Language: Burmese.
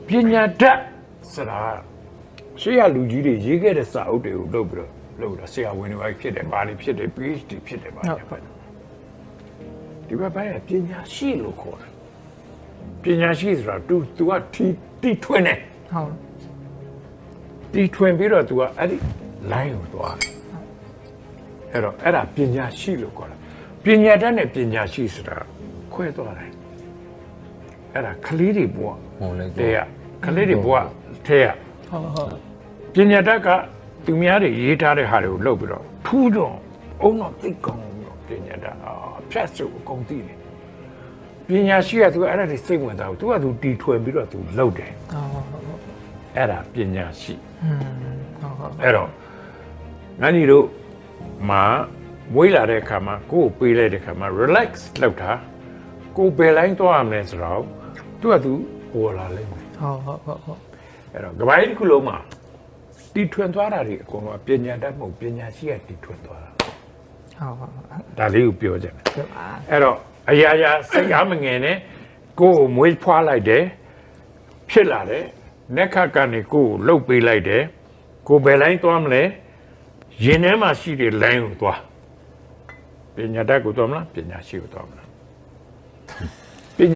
ပညာတတ်ဆိုတာရှေ့ရလူကြီးတွေရေးခဲ့တဲ့စာအုပ်တွေကိုလုပ်ပြီးတော့ဆရာဝန်တွေဖြစ်တယ်ဘာတွေဖြစ်တယ် PhD ဖြစ်တယ်ဘာတွေဖြစ်တယ်ဒီဘက်ပိုင်းကပညာရှိလို့ခေါ်တယ်ပညာရှိဆိုတာ तू ကတီထွင်တယ်ဟုတ်တီထွင်ပြီးတော့ तू ကအဲ့ဒီ line ကိုသွားတယ်အဲ့တော့အဲ့ဒါပညာရှိလို့ခေါ်တာပညာတတ်နဲ့ပညာရှိဆိုတာခွဲသွားတယ်အဲ့ဒါကလေးတွေဘဝတဲ့ကလေးတွေဘဝထဲကပညာတတ်ကသူများတွေရေးထားတဲ့ဟာတွေကိုလုပ်ပြီးတော့ထူးတော့အုံတော့သိကောင်းတော့ပညာတတ်ဖြတ်စုအကုန်သိတယ်ပညာရှိက तू အဲ့ဒါတွေစိတ်ဝင်စားဘူး तू က तू တီထွင်ပြီးတော့ तू လုပ်တယ်အဲ့ဒါပညာရှိအဲ့တော့ငါညီတို့မှာမွေးလာတဲ့အခါမှာကိုယ်ပေးလိုက်တဲ့အခါမှာ relax လုပ်တာကိုယ်ဘယ်လိုက်သွားရမလဲဆိုတော့ तू က तू ပေါ်လာလိမ့်မယ်ဟုတ်အဲ့တော့ကပိုင်းတစ်ခုလုံးမှာတီထွင်သွားတာတွေအကုန်လုံးပညာတတ်မဟုတ်ပညာရှိကတီထွင်သွားတာဟုတ်ဒါလေးကိုပြောချင်တယ်အဲ့တော့အရာရာစိတ်အားမငယ်နဲ့ကိုယ်ကိုမွေးဖွားလိုက်တယ်ဖြစ်လာတယ်လက်ခတ်ကနေကိုယ်ကိုလှုပ်ပေးလိုက်တယ်ကိုယ်ဘယ်လိုက်သွားမလဲရင်ထဲမှာရှိတဲ့ line ကိုသွားပညာတတ်ကိုသွားမလားပညာရှိကိုသွားမလား